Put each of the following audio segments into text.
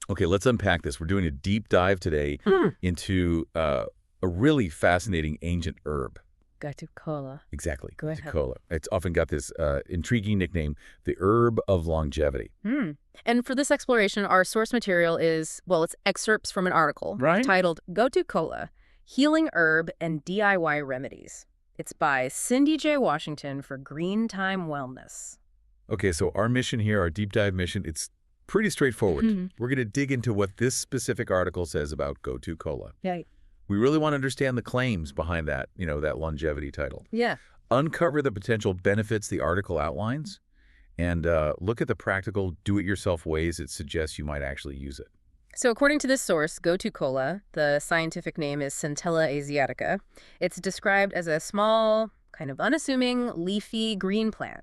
Okay, let's unpack this. We're doing a deep dive today into a really fascinating ancient herb. Gotu Kola. Exactly. Go Gotu ahead. Kola. It's often got this intriguing nickname, the herb of longevity. And for this exploration, our source material is, well, it's excerpts from an article titled Gotu Kola, Healing Herb and DIY Remedies. It's by Cindy J. Washington for Green Time Wellness. Okay, so our mission here, our deep dive mission, it's pretty straightforward. We're going to dig into what this specific article says about Gotu Kola. Yeah. We really want to understand the claims behind that, that longevity title. Yeah. Uncover the potential benefits the article outlines, and look at the practical, do-it-yourself ways it suggests you might actually use it. So according to this source, Gotu Kola, the scientific name is Centella asiatica. It's described as a small, kind of unassuming, leafy green plant.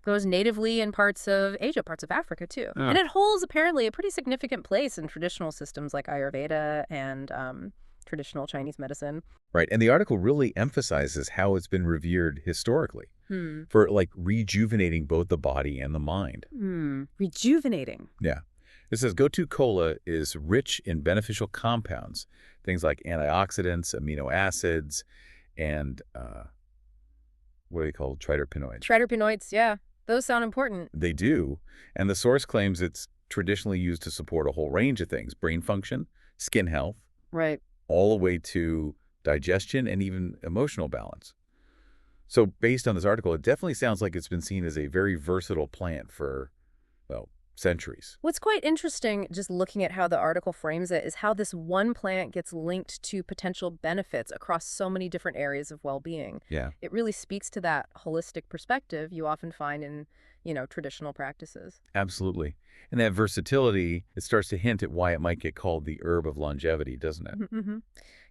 Grows natively in parts of Asia, parts of Africa, too. And it holds, apparently, a pretty significant place in traditional systems like Ayurveda and traditional Chinese medicine. Right, and the article really emphasizes how it's been revered historically for, rejuvenating both the body and the mind. Rejuvenating. Yeah. It says Gotu Kola is rich in beneficial compounds, things like antioxidants, amino acids, and what are they called? Triterpenoids. Triterpenoids, yeah. Those sound important. They do. And the source claims it's traditionally used to support a whole range of things, brain function, skin health, Right. all the way to digestion and even emotional balance. So based on this article, it definitely sounds like it's been seen as a very versatile plant for, centuries. What's quite interesting, just looking at how the article frames it, is how this one plant gets linked to potential benefits across so many different areas of well-being. Yeah. It really speaks to that holistic perspective you often find in, traditional practices. Absolutely. And that versatility, it starts to hint at why it might get called the herb of longevity, doesn't it?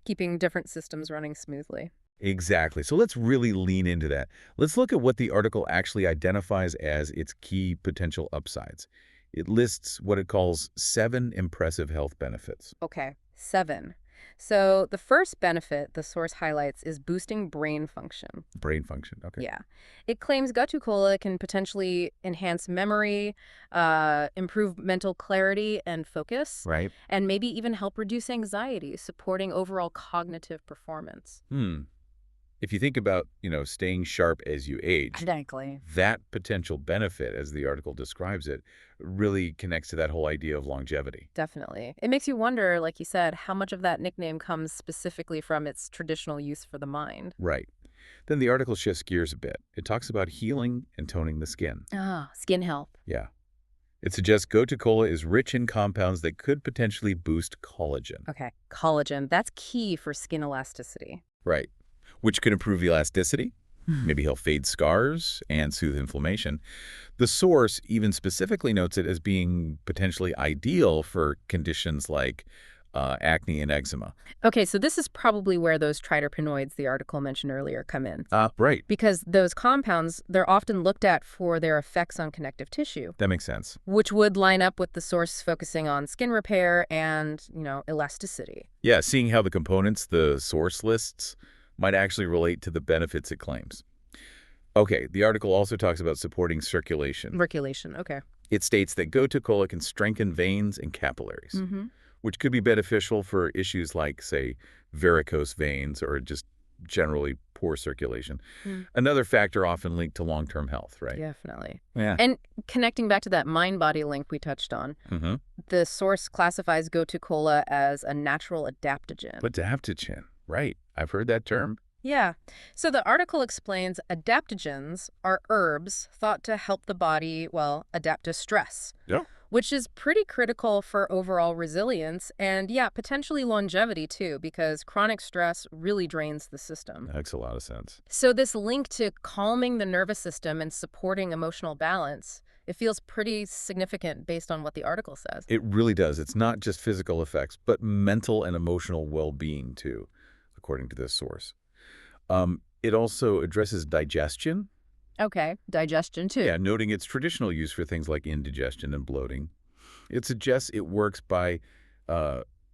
Keeping different systems running smoothly. Exactly. So let's really lean into that. Let's look at what the article actually identifies as its key potential upsides. It lists what it calls 7 impressive health benefits. Okay, 7. So the first benefit the source highlights is boosting brain function. Brain function, okay. Yeah. It claims Gotu Kola can potentially enhance memory, improve mental clarity and focus, Right. and maybe even help reduce anxiety, supporting overall cognitive performance. If you think about, staying sharp as you age, Exactly. that potential benefit, as the article describes it, really connects to that whole idea of longevity. Definitely. It makes you wonder, like you said, how much of that nickname comes specifically from its traditional use for the mind. Right. Then the article shifts gears a bit. It talks about healing and toning the skin. Skin health. Yeah. It suggests Gotu Kola is rich in compounds that could potentially boost collagen. Okay, collagen. That's key for skin elasticity. Right. Which could improve elasticity, maybe help fade scars, and soothe inflammation. The source even specifically notes it as being potentially ideal for conditions like acne and eczema. Okay, so this is probably where those triterpenoids the article mentioned earlier come in. Right. Because those compounds, they're often looked at for their effects on connective tissue, That makes sense. which would line up with the source focusing on skin repair and, elasticity. Yeah, seeing how the components the source lists might actually relate to the benefits it claims. Okay, the article also talks about supporting circulation. Circulation, okay. It states that Gotu Kola can strengthen veins and capillaries, which could be beneficial for issues like, say, varicose veins or just generally poor circulation. Another factor often linked to long-term health, right? Definitely. Yeah. And connecting back to that mind-body link we touched on, the source classifies Gotu Kola as a natural adaptogen. Adaptogen, right. I've heard that term. Yeah. So the article explains adaptogens are herbs thought to help the body, adapt to stress. Yeah. Which is pretty critical for overall resilience and, potentially longevity too, because chronic stress really drains the system. That makes a lot of sense. So this link to calming the nervous system and supporting emotional balance, it feels pretty significant based on what the article says. It really does. It's not just physical effects, but mental and emotional well-being too, according to this source. It also addresses digestion. Okay, digestion too. Yeah, noting its traditional use for things like indigestion and bloating. It suggests it works by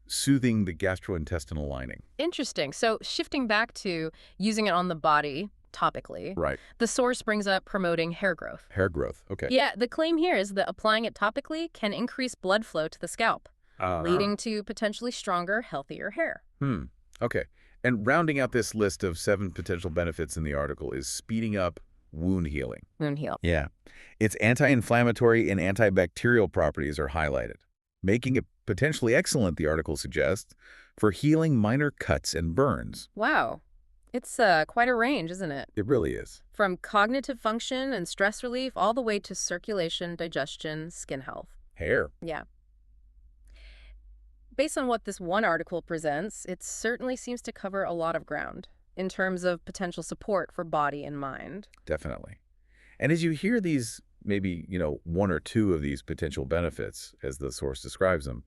soothing the gastrointestinal lining. Interesting. So shifting back to using it on the body topically, Right. the source brings up promoting hair growth. Hair growth. Okay. Yeah, the claim here is that applying it topically can increase blood flow to the scalp, leading to potentially stronger, healthier hair. Okay. And rounding out this list of 7 potential benefits in the article is speeding up wound healing. Wound heal. Yeah. Its anti-inflammatory and antibacterial properties are highlighted, making it potentially excellent, the article suggests, for healing minor cuts and burns. Wow. It's quite a range, isn't it? It really is. From cognitive function and stress relief all the way to circulation, digestion, skin health. Hair. Yeah. Based on what this one article presents, it certainly seems to cover a lot of ground in terms of potential support for body and mind. Definitely. And as you hear these, maybe, 1 or 2 of these potential benefits, as the source describes them,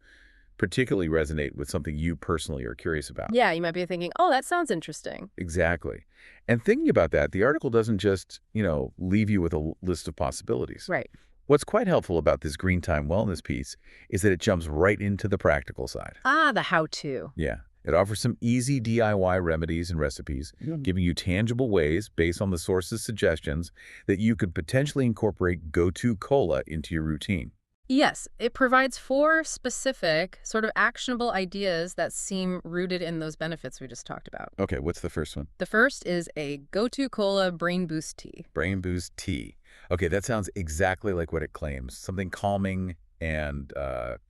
particularly resonate with something you personally are curious about. Yeah, you might be thinking, oh, that sounds interesting. Exactly. And thinking about that, the article doesn't just, leave you with a list of possibilities. Right. What's quite helpful about this Green Time Wellness piece is that it jumps right into the practical side. Ah, the how-to. Yeah. It offers some easy DIY remedies and recipes, giving you tangible ways, based on the source's suggestions, that you could potentially incorporate Gotu Kola into your routine. Yes, it provides 4 specific, sort of actionable ideas that seem rooted in those benefits we just talked about. Okay, what's the first one? The first is a Gotu Kola Brain Boost Tea. Brain Boost Tea. Okay, that sounds exactly like what it claims. Something calming and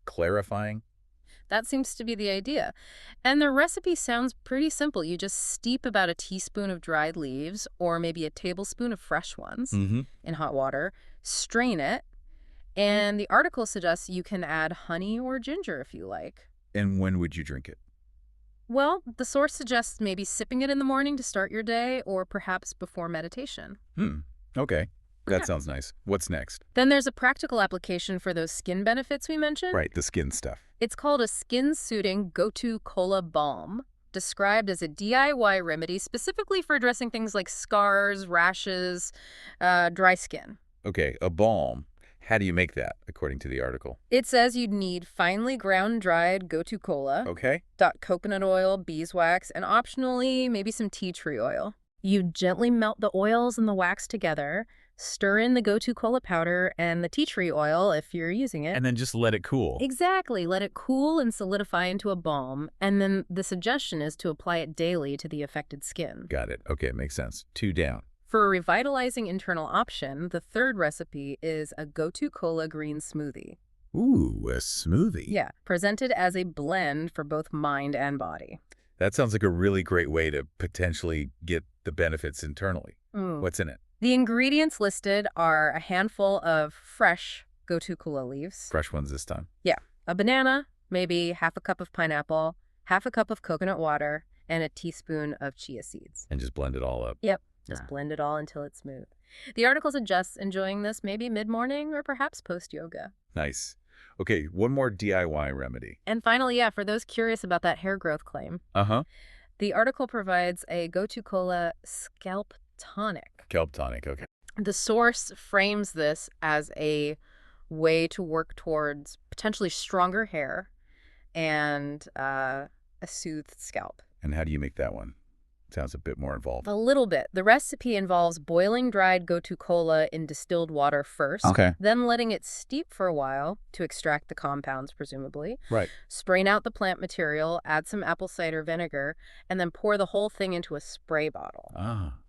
clarifying. That seems to be the idea. And the recipe sounds pretty simple. You just steep about a teaspoon of dried leaves or maybe a tablespoon of fresh ones in hot water, strain it, and the article suggests you can add honey or ginger if you like. And when would you drink it? Well, the source suggests maybe sipping it in the morning to start your day or perhaps before meditation. Okay. That sounds nice. What's next? Then there's a practical application for those skin benefits we mentioned. Right, the skin stuff. It's called a skin-soothing Gotu Kola Balm, described as a DIY remedy specifically for addressing things like scars, rashes, dry skin. Okay, a balm. How do you make that, according to the article? It says you'd need finely ground dried Gotu Kola, coconut oil, beeswax, and optionally maybe some tea tree oil. You gently melt the oils and the wax together, stir in the Gotu Kola powder and the tea tree oil if you're using it. And then just let it cool. Exactly. Let it cool and solidify into a balm. And then the suggestion is to apply it daily to the affected skin. Got it. Okay, makes sense. 2 down. For a revitalizing internal option, the third recipe is a Gotu Kola green smoothie. Ooh, a smoothie. Yeah, presented as a blend for both mind and body. That sounds like a really great way to potentially get the benefits internally. What's in it? The ingredients listed are a handful of fresh Gotu Kola leaves. Fresh ones this time. Yeah, a banana, maybe half a cup of pineapple, half a cup of coconut water, and a teaspoon of chia seeds. And just blend it all up. Yep. Just blend it all until it's smooth. The article suggests enjoying this maybe mid-morning or perhaps post-yoga. Nice. Okay, one more DIY remedy. And finally, for those curious about that hair growth claim, the article provides a Gotu Kola scalp tonic. Scalp tonic, okay. The source frames this as a way to work towards potentially stronger hair and a soothed scalp. And how do you make that one? Sounds a bit more involved. A little bit. The recipe involves boiling dried Gotu Kola in distilled water first, then letting it steep for a while to extract the compounds, presumably. Right. Strain out the plant material, add some apple cider vinegar, and then pour the whole thing into a spray bottle.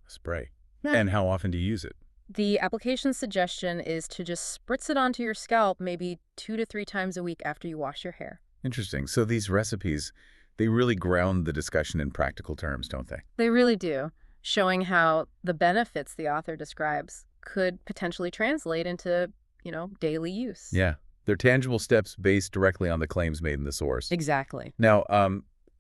Spray. And how often do you use it? The application suggestion is to just spritz it onto your scalp maybe 2 to 3 times a week after you wash your hair. Interesting. So these recipes, they really ground the discussion in practical terms, don't they? They really do, showing how the benefits the author describes could potentially translate into, daily use. Yeah. They're tangible steps based directly on the claims made in the source. Exactly. Now,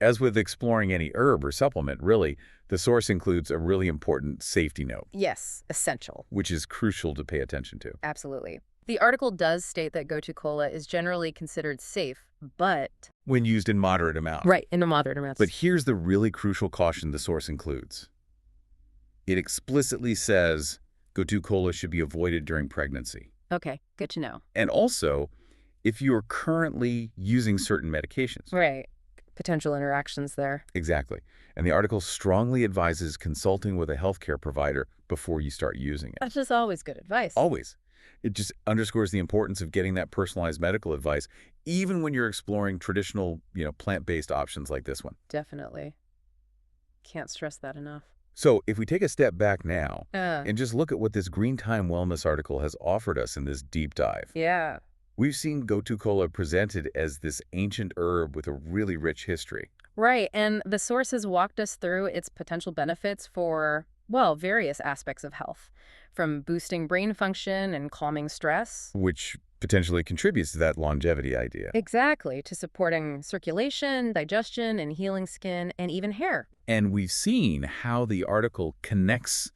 as with exploring any herb or supplement, really, the source includes a really important safety note. Yes, essential. Which is crucial to pay attention to. Absolutely. The article does state that Gotu Kola is generally considered safe, but... when used in moderate amounts. Right, in a moderate amount. But here's the really crucial caution the source includes. It explicitly says Gotu Kola should be avoided during pregnancy. Okay, good to know. And also, if you are currently using certain medications. Right. Potential interactions there. Exactly. And the article strongly advises consulting with a healthcare provider before you start using it. That's just always good advice. Always. It just underscores the importance of getting that personalized medical advice, even when you're exploring traditional, plant-based options like this one. Definitely. Can't stress that enough. So if we take a step back now Uh, and just look at what this Green Time Wellness article has offered us in this deep dive, yeah. we've seen Gotu Kola presented as this ancient herb with a really rich history. Right, and the source has walked us through its potential benefits for, well, various aspects of health, from boosting brain function and calming stress. Which potentially contributes to that longevity idea. Exactly, to supporting circulation, digestion, and healing skin, and even hair. And we've seen how the article connects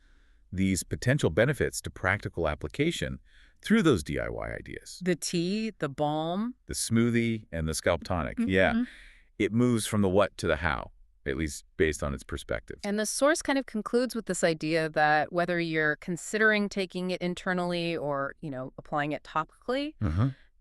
these potential benefits to practical application through those DIY ideas. The tea, the balm. The smoothie and the scalp tonic. Yeah, Mm-hmm. it moves from the what to the how, at least based on its perspective. And the source kind of concludes with this idea that whether you're considering taking it internally or, applying it topically,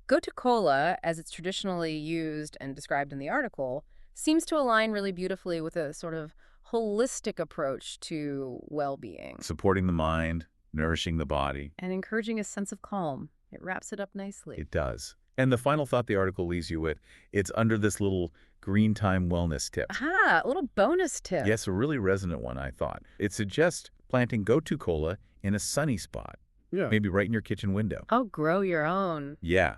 Gotu Kola, as it's traditionally used and described in the article, seems to align really beautifully with a sort of holistic approach to well-being Supporting the mind, nourishing the body. and encouraging a sense of calm. It wraps it up nicely. It does. And the final thought the article leaves you with, it's under this little Green Time Wellness tip. Aha, a little bonus tip. Yes, a really resonant one, I thought. It suggests planting Gotu Kola in a sunny spot. Yeah. Maybe right in your kitchen window. Oh, grow your own. Yeah.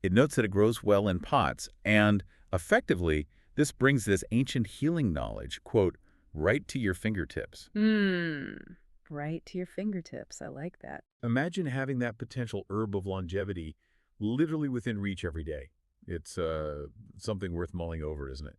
It notes that it grows well in pots, and effectively, this brings this ancient healing knowledge, quote, right to your fingertips. Right to your fingertips. I like that. Imagine having that potential herb of longevity literally within reach every day. It's something worth mulling over, isn't it?